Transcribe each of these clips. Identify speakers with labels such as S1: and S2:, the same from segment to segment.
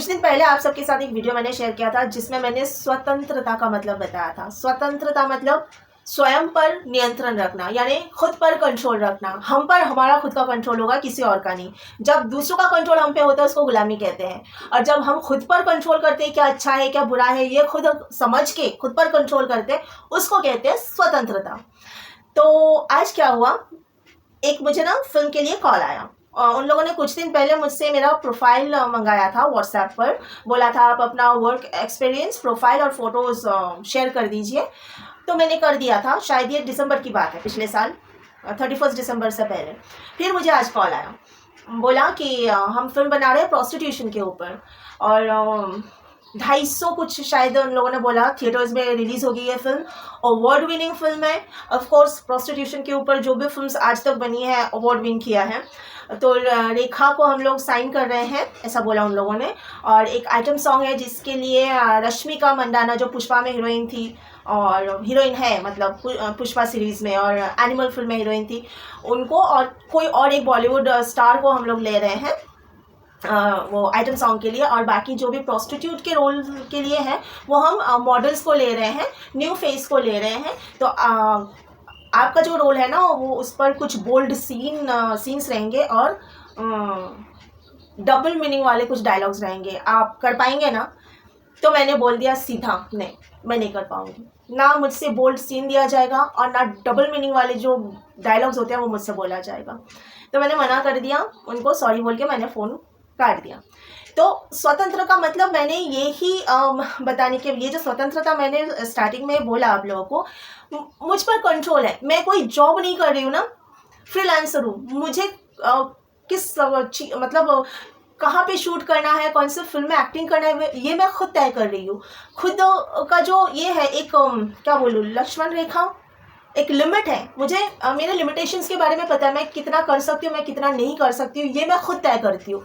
S1: दिन पहले आप सबके साथ एक वीडियो मैंने शेयर किया था जिसमें मैंने स्वतंत्रता का मतलब बताया था। स्वतंत्रता मतलब स्वयं पर नियंत्रण रखना, यानी खुद पर कंट्रोल रखना। हम पर हमारा खुद का कंट्रोल होगा, किसी और का नहीं। जब दूसरों का कंट्रोल हम पे होता है उसको गुलामी कहते हैं, और जब हम खुद पर कंट्रोल करते हैं क्या अच्छा है क्या बुरा है ये खुद समझ के खुद पर कंट्रोल करते हैं उसको कहते हैं स्वतंत्रता। तो आज क्या हुआ, एक मुझे ना फिल्म के लिए कॉल आया और उन लोगों ने कुछ दिन पहले मुझसे मेरा प्रोफाइल मंगाया था व्हाट्सएप पर। बोला था आप अपना वर्क एक्सपीरियंस, प्रोफाइल और फोटोज़ शेयर कर दीजिए। तो मैंने कर दिया था, शायद ये दिसंबर की बात है, पिछले साल 31 दिसंबर से पहले। फिर मुझे आज कॉल आया, बोला कि हम फिल्म बना रहे हैं प्रोस्टिट्यूशन के ऊपर, और 250 कुछ शायद उन लोगों ने बोला थिएटर्स में रिलीज़ होगी ये फिल्म। अवार्ड विनिंग फिल्म है, ऑफ कोर्स प्रोस्टिट्यूशन के ऊपर जो भी फिल्म्स आज तक बनी है अवार्ड विन किया है। तो रेखा को हम लोग साइन कर रहे हैं, ऐसा बोला उन लोगों ने। और एक आइटम सॉन्ग है जिसके लिए रश्मिका मंदाना जो पुष्पा में हीरोइन थी और हीरोइन है, मतलब पुष्पा सीरीज़ में और एनिमल फिल्म में हीरोइन थी, उनको और कोई और एक बॉलीवुड स्टार को हम लोग ले रहे हैं वो आइटम सॉन्ग के लिए। और बाकी जो भी प्रोस्टिट्यूट के रोल के लिए है वो हम मॉडल्स को ले रहे हैं, न्यू फेस को ले रहे हैं। तो आपका जो रोल है ना वो उस पर कुछ बोल्ड सीन्स रहेंगे और डबल मीनिंग वाले कुछ डायलॉग्स रहेंगे, आप कर पाएंगे ना? तो मैंने बोल दिया सीधा, नहीं मैं नहीं कर पाऊंगी, ना मुझसे बोल्ड सीन दिया जाएगा और ना डबल मीनिंग वाले जो डायलॉग्स होते हैं वो मुझसे बोला जाएगा। तो मैंने मना कर दिया उनको, सॉरी बोल के मैंने फ़ोन काट दिया। तो स्वतंत्र का मतलब मैंने ये ही बताने के लिए, जो स्वतंत्रता मैंने स्टार्टिंग में बोला आप लोगों को, मुझ पर कंट्रोल है। मैं कोई जॉब नहीं कर रही हूँ ना, फ्रीलांसर हूँ। मुझे किस मतलब कहाँ पे शूट करना है, कौन सी फिल्म में एक्टिंग करना है, ये मैं खुद तय कर रही हूँ। खुद का जो ये है एक क्या बोलूँ, लक्ष्मण रेखा, एक लिमिट है। मुझे मेरे लिमिटेशंस के बारे में पता है, मैं कितना कर सकती हूँ, मैं कितना नहीं कर सकती हूँ, ये मैं खुद तय करती हूँ।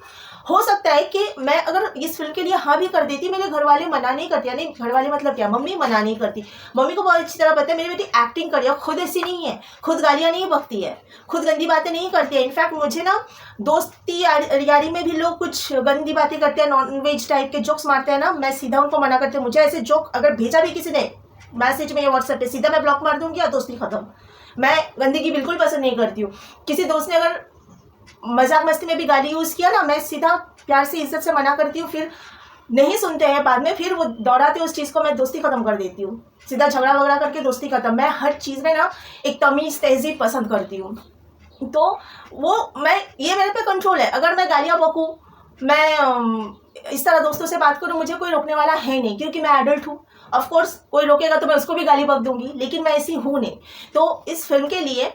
S1: हो सकता है कि मैं अगर इस फिल्म के लिए हाँ भी कर देती, मेरे घर वाले मना नहीं करते, यानी घर वाले मतलब क्या, मम्मी मना नहीं करती। मम्मी को बहुत अच्छी तरह पता है मेरी बेटी एक्टिंग कर रही है, खुद ऐसी नहीं है, खुद गालियाँ नहीं बकती है, खुद गंदी बातें नहीं करती है। इनफैक्ट मुझे ना दोस्ती यारी में भी लोग कुछ गंदी बातें करते हैं, नॉन वेज टाइप के जोक्स मारते हैं ना, मैं सीधा उनको मना करती हूँ। मुझे ऐसे जोक अगर भेजा भी किसी ने मैसेज में या व्हाट्सएप पे, सीधा मैं ब्लॉक मार दूंगी या दोस्ती खत्म। मैं गंदगी बिल्कुल पसंद नहीं करती हूँ। किसी दोस्त ने अगर मजाक मस्ती में भी गाली यूज़ किया ना, मैं सीधा प्यार से इज्जत से मना करती हूँ। फिर नहीं सुनते हैं, बाद में फिर वो दौड़ाते उस चीज़ को, मैं दोस्ती खत्म कर देती हूँ, सीधा झगड़ा वगड़ा करके दोस्ती खत्म। मैं हर चीज़ में ना एक तमीज़ तहजीब पसंद करती हूँ। तो वो मैं, ये मेरे पे कंट्रोल है। अगर मैं गालियाँ बकूँ, मैं इस तरह दोस्तों से बात करूँ, मुझे कोई रोकने वाला है नहीं, क्योंकि मैं एडल्ट हूँ। ऑफ कोर्स कोई रोकेगा तो मैं उसको भी गाली बक दूंगी, लेकिन मैं ऐसी हूँ नहीं। तो इस फिल्म के लिए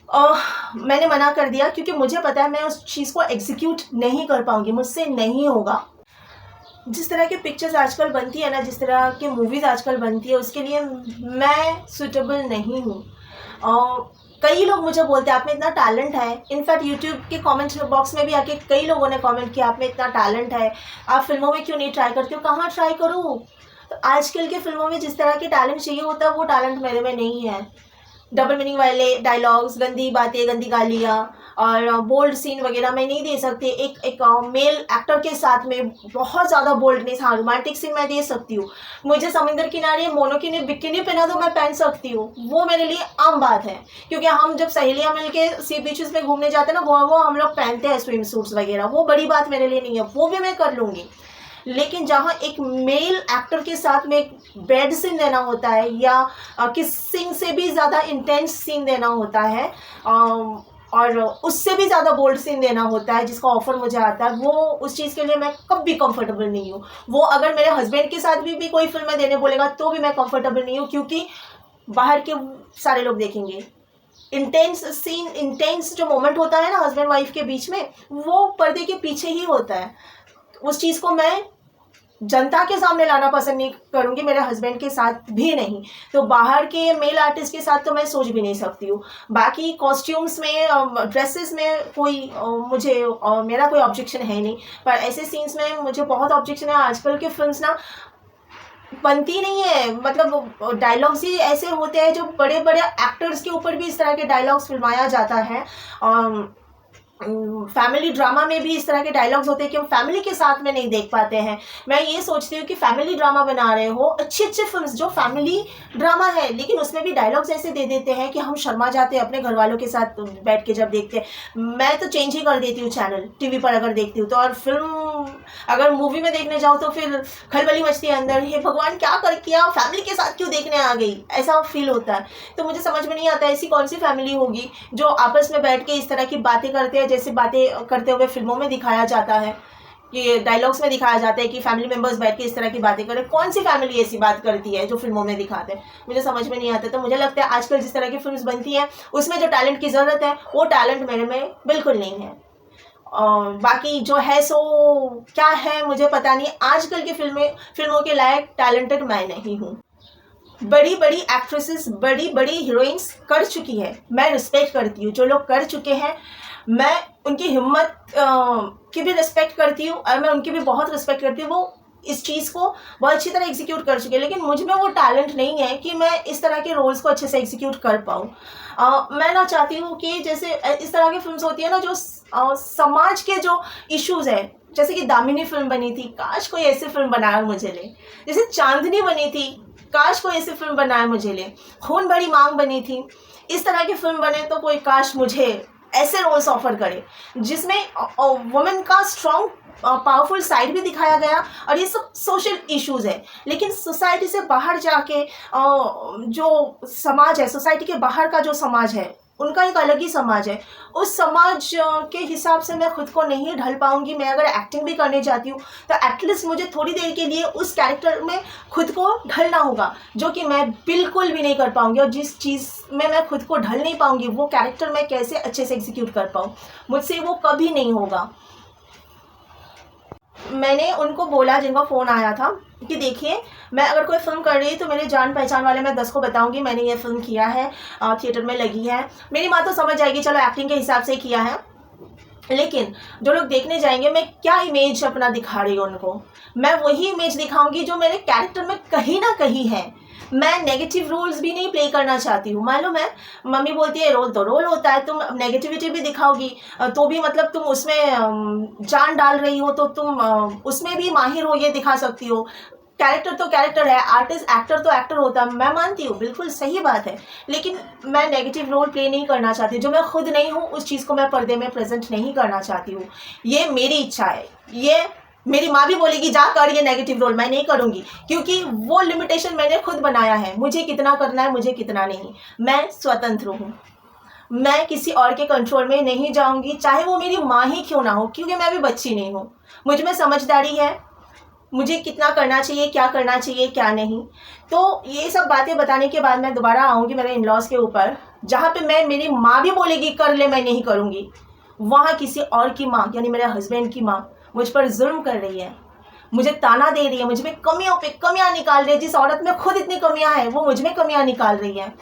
S1: मैंने मना कर दिया, क्योंकि मुझे पता है मैं उस चीज़ को एग्जीक्यूट नहीं कर पाऊंगी, मुझसे नहीं होगा। जिस तरह की पिक्चर्स आजकल बनती है ना, जिस तरह की मूवीज़ आजकल बनती है, उसके लिए मैं सुटेबल नहीं हूँ। कई लोग मुझे बोलते हैं आप में इतना टैलेंट है। इनफैक्ट यूट्यूब के कमेंट बॉक्स में भी आके कई लोगों ने कमेंट किया आप में इतना टैलेंट है, आप फिल्मों में क्यों नहीं ट्राई करते हो? कहाँ ट्राई करूँ? तो आजकल के फिल्मों में जिस तरह के टैलेंट चाहिए होता है वो टैलेंट मेरे में नहीं है। डबल मीनिंग वाले डायलॉग्स, गंदी बातें, गंदी गालियाँ और बोल्ड सीन वगैरह मैं नहीं दे सकती। एक मेल एक्टर के साथ में बहुत ज़्यादा बोल्डनेस, हाँ रोमांटिक सीन मैं दे सकती हूँ। मुझे समुद्र किनारे मोनोकिनी बिकिनी पहना दो मैं पहन सकती हूँ, वो मेरे लिए आम बात है। क्योंकि हम जब सहेलियाँ मिल के सी बीचेस में घूमने जाते हैं ना, वो हम लोग पहनते हैं स्विम सूट्स वगैरह, वो बड़ी बात मेरे लिए नहीं है, वो भी मैं कर लूँगी। लेकिन जहाँ एक मेल एक्टर के साथ में एक बेड सीन देना होता है या किसिंग से भी ज़्यादा इंटेंस सीन देना होता है और उससे भी ज़्यादा बोल्ड सीन देना होता है जिसका ऑफर मुझे आता है, वो उस चीज़ के लिए मैं कभी कंफर्टेबल नहीं हूँ। वो अगर मेरे हस्बैंड के साथ भी कोई फिल्म देने बोलेगा तो भी मैं कंफर्टेबल नहीं हूँ, क्योंकि बाहर के सारे लोग देखेंगे। इंटेंस सीन, इंटेंस जो मोमेंट होता है ना हस्बैंड वाइफ के बीच में, वो पर्दे के पीछे ही होता है। उस चीज़ को मैं जनता के सामने लाना पसंद नहीं करूँगी, मेरे हस्बैंड के साथ भी नहीं। तो बाहर के मेल आर्टिस्ट के साथ तो मैं सोच भी नहीं सकती हूँ। बाकी कॉस्ट्यूम्स में, ड्रेसेस में कोई मुझे मेरा कोई ऑब्जेक्शन है नहीं, पर ऐसे सीन्स में मुझे बहुत ऑब्जेक्शन है। आजकल के फिल्म्स ना बनती नहीं है, मतलब डायलॉग्स ही ऐसे होते हैं जो बड़े बड़े एक्टर्स के ऊपर भी इस तरह के डायलॉग्स फिल्माया जाता है। फैमिली ड्रामा में भी इस तरह के डायलॉग्स होते हैं कि हम फैमिली के साथ में नहीं देख पाते हैं। मैं ये सोचती हूँ कि फैमिली ड्रामा बना रहे हो, अच्छी अच्छी फिल्म्स जो फैमिली ड्रामा है, लेकिन उसमें भी डायलॉग्स ऐसे दे देते हैं कि हम शर्मा जाते हैं अपने घर वालों के साथ बैठ के जब देखते हैं। मैं तो चेंज ही कर देती हूँ चैनल, टीवी पर अगर देखती हूँ तो। और फिल्म अगर मूवी में देखने जाऊँ तो फिर खलबली मचती है अंदर, हे भगवान क्या कर किया, फैमिली के साथ क्यों देखने आ गई, ऐसा फील होता है। तो मुझे समझ में नहीं आता ऐसी कौन सी फैमिली होगी जो आपस में बैठ के इस तरह की बातें करते हैं जैसे बातें करते हुए फिल्मों में दिखाया जाता है, कि डायलॉग्स में दिखाया जाता है कि फैमिली मेंबर्स बैठ के इस तरह की बातें करें। कौन सी फैमिली ऐसी बात करती है जो फिल्मों में दिखाते हैं, मुझे समझ में नहीं आता। तो मुझे लगता है आजकल जिस तरह की फिल्म्स बनती हैं उसमें जो टैलेंट की ज़रूरत है वो टैलेंट मेरे में बिल्कुल नहीं है। और बाकी जो है सो क्या है मुझे पता नहीं। आजकल की फिल्मों के लायक टैलेंटेड मैं नहीं हूँ। बड़ी बड़ी एक्ट्रेसेस, बड़ी बड़ी हीरोइंस कर चुकी है, मैं रिस्पेक्ट करती हूँ। जो लोग कर चुके हैं मैं उनकी हिम्मत की भी रिस्पेक्ट करती हूँ और मैं उनकी भी बहुत रिस्पेक्ट करती हूँ। वो इस चीज़ को बहुत अच्छी तरह एग्जीक्यूट कर चुके हैं, लेकिन मुझ में वो टैलेंट नहीं है कि मैं इस तरह के रोल्स को अच्छे से एग्जीक्यूट कर पाऊँ। मैं ना चाहती हूँ कि जैसे इस तरह की फिल्म्स होती है ना जो समाज के जो इश्यूज़ है, जैसे कि दामिनी फिल्म बनी थी, काश कोई ऐसी फिल्म बनाया मुझे ले। जैसे चांदनी बनी थी, काश कोई ऐसी फिल्म बनाए मुझे ले। खून बड़ी मांग बनी थी, इस तरह की फिल्म बने तो कोई काश मुझे ऐसे रोल्स ऑफर करे जिसमें वुमेन का स्ट्रॉन्ग पावरफुल साइड भी दिखाया गया। और ये सब सोशल इश्यूज है, लेकिन सोसाइटी से बाहर जाके जो समाज है, सोसाइटी के बाहर का जो समाज है उनका एक अलग ही समाज है। उस समाज के हिसाब से मैं खुद को नहीं ढल पाऊंगी। मैं अगर एक्टिंग भी करने जाती हूँ तो एटलीस्ट मुझे थोड़ी देर के लिए उस कैरेक्टर में खुद को ढलना होगा, जो कि मैं बिल्कुल भी नहीं कर पाऊंगी। और जिस चीज़ में मैं खुद को ढल नहीं पाऊंगी वो कैरेक्टर मैं कैसे अच्छे से एग्जीक्यूट कर पाऊँ, मुझसे वो कभी नहीं होगा। मैंने उनको बोला जिनका फ़ोन आया था कि देखिए मैं अगर कोई फ़िल्म कर रही तो मेरे जान पहचान वाले मैं 10 को बताऊंगी मैंने ये फ़िल्म किया है, थिएटर में लगी है। मेरी माँ तो समझ जाएगी चलो एक्टिंग के हिसाब से किया है, लेकिन जो लोग देखने जाएंगे मैं क्या इमेज अपना दिखा रही हूँ उनको, मैं वही इमेज दिखाऊंगी जो मेरे कैरेक्टर में कहीं ना कहीं है। मैं नेगेटिव रोल्स भी नहीं प्ले करना चाहती हूँ। मालूम है मम्मी बोलती है रोल तो रोल होता है, तुम नेगेटिविटी भी दिखाओगी तो भी मतलब तुम उसमें जान डाल रही हो तो तुम उसमें भी माहिर हो, ये दिखा सकती हो। कैरेक्टर तो कैरेक्टर है, आर्टिस्ट एक्टर तो एक्टर होता है, मैं मानती हूँ, बिल्कुल सही बात है, लेकिन मैं नेगेटिव रोल प्ले नहीं करना चाहती। जो मैं खुद नहीं हूँ उस चीज़ को मैं पर्दे में प्रेजेंट नहीं करना चाहती हूँ। ये मेरी इच्छा है। ये मेरी माँ भी बोलेगी जा कर ये नेगेटिव रोल, मैं नहीं करूँगी क्योंकि वो लिमिटेशन मैंने खुद बनाया है, मुझे कितना करना है मुझे कितना नहीं। मैं स्वतंत्र हूँ, मैं किसी और के कंट्रोल में नहीं जाऊँगी, चाहे वो मेरी माँ ही क्यों ना हो, क्योंकि मैं भी बच्ची नहीं हूँ। मुझ में समझदारी है, मुझे कितना करना चाहिए, क्या करना चाहिए, क्या नहीं। तो ये सब बातें बताने के बाद मैं दोबारा आऊँगी मेरे इन लॉज के ऊपर, जहाँ पे मैं मेरी माँ भी बोलेगी कर ले, मैं नहीं करूँगी। वहाँ किसी और की माँ यानी मेरे हस्बैंड की माँ मुझ पर जुल्म कर रही है, मुझे ताना दे रही है, मुझ में कमियों पे कमियाँ निकाल रही है। जिस औरत में खुद इतनी कमियाँ हैं वो मुझ में कमियाँ निकाल रही है।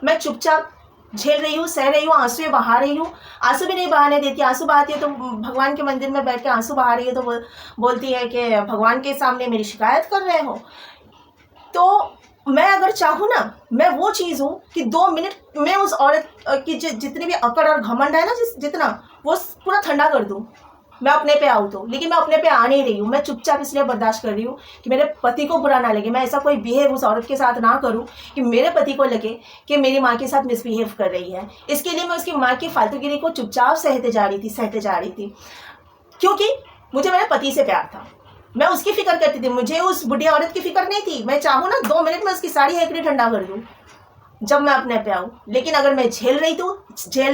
S1: मैं चुपचाप झेल रही हूँ, सह रही हूँ, आंसू बहा रही हूँ। आंसू भी नहीं बहाने देती, आंसू बहाती है तो भगवान के मंदिर में बैठ के आंसू बहा रही है तो बोलती है कि भगवान के सामने मेरी शिकायत कर रहे हो। तो मैं अगर चाहूँ ना, मैं वो चीज़ हूँ कि 2 मिनट में उस औरत की जितनी भी अकड़ और घमंड है ना, जितना वो पूरा ठंडा कर दूँ, मैं अपने पे आऊँ तो। लेकिन मैं अपने पे आ नहीं रही हूँ, मैं चुपचाप इसलिए बर्दाश्त कर रही हूँ कि मेरे पति को बुरा ना लगे। मैं ऐसा कोई बिहेव उस औरत के साथ ना करूँ कि मेरे पति को लगे कि मेरी माँ के साथ मिसबिहेव कर रही है। इसके लिए मैं उसकी माँ की फालतूगिरी को चुपचाप सहते जा रही थी क्योंकि मुझे मेरे पति से प्यार था, मैं उसकी फिक्र करती थी, मुझे उस बुढ़िया औरत की फिक्र नहीं थी। मैं चाहूँ ना 2 मिनट में उसकी सारी हेकड़ी ठंडा कर दूँ जब मैं अपने पे आऊँ। लेकिन अगर मैं झेल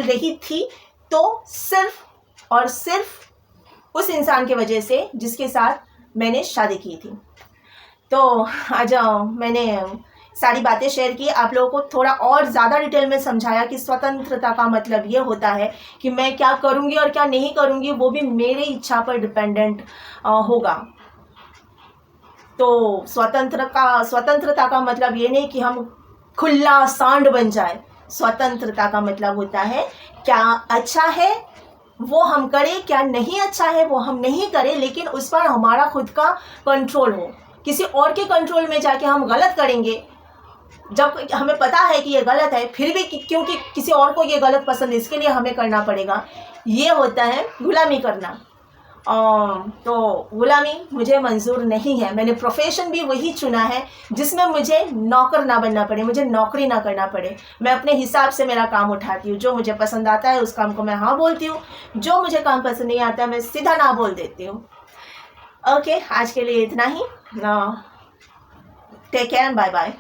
S1: रही थी तो सिर्फ और सिर्फ उस इंसान की वजह से जिसके साथ मैंने शादी की थी। तो आज मैंने सारी बातें शेयर की, आप लोगों को थोड़ा और ज़्यादा डिटेल में समझाया कि स्वतंत्रता का मतलब ये होता है कि मैं क्या करूँगी और क्या नहीं करूँगी वो भी मेरे इच्छा पर डिपेंडेंट होगा। तो स्वतंत्रता का मतलब ये नहीं कि हम खुला सांड बन जाए। स्वतंत्रता का मतलब होता है क्या अच्छा है वो हम करें, क्या नहीं अच्छा है वो हम नहीं करें, लेकिन उस पर हमारा खुद का कंट्रोल हो। किसी और के कंट्रोल में जाके हम गलत करेंगे जब हमें पता है कि ये गलत है फिर भी क्योंकि किसी और को ये गलत पसंद है इसके लिए हमें करना पड़ेगा, ये होता है गुलामी करना। तो गुलामी मुझे मंजूर नहीं है। मैंने प्रोफेशन भी वही चुना है जिसमें मुझे नौकर ना बनना पड़े, मुझे नौकरी ना करना पड़े। मैं अपने हिसाब से मेरा काम उठाती हूँ, जो मुझे पसंद आता है उस काम को मैं हाँ बोलती हूँ, जो मुझे काम पसंद नहीं आता मैं सीधा ना बोल देती हूँ। ओके, आज के लिए इतना ही। Take care, bye bye.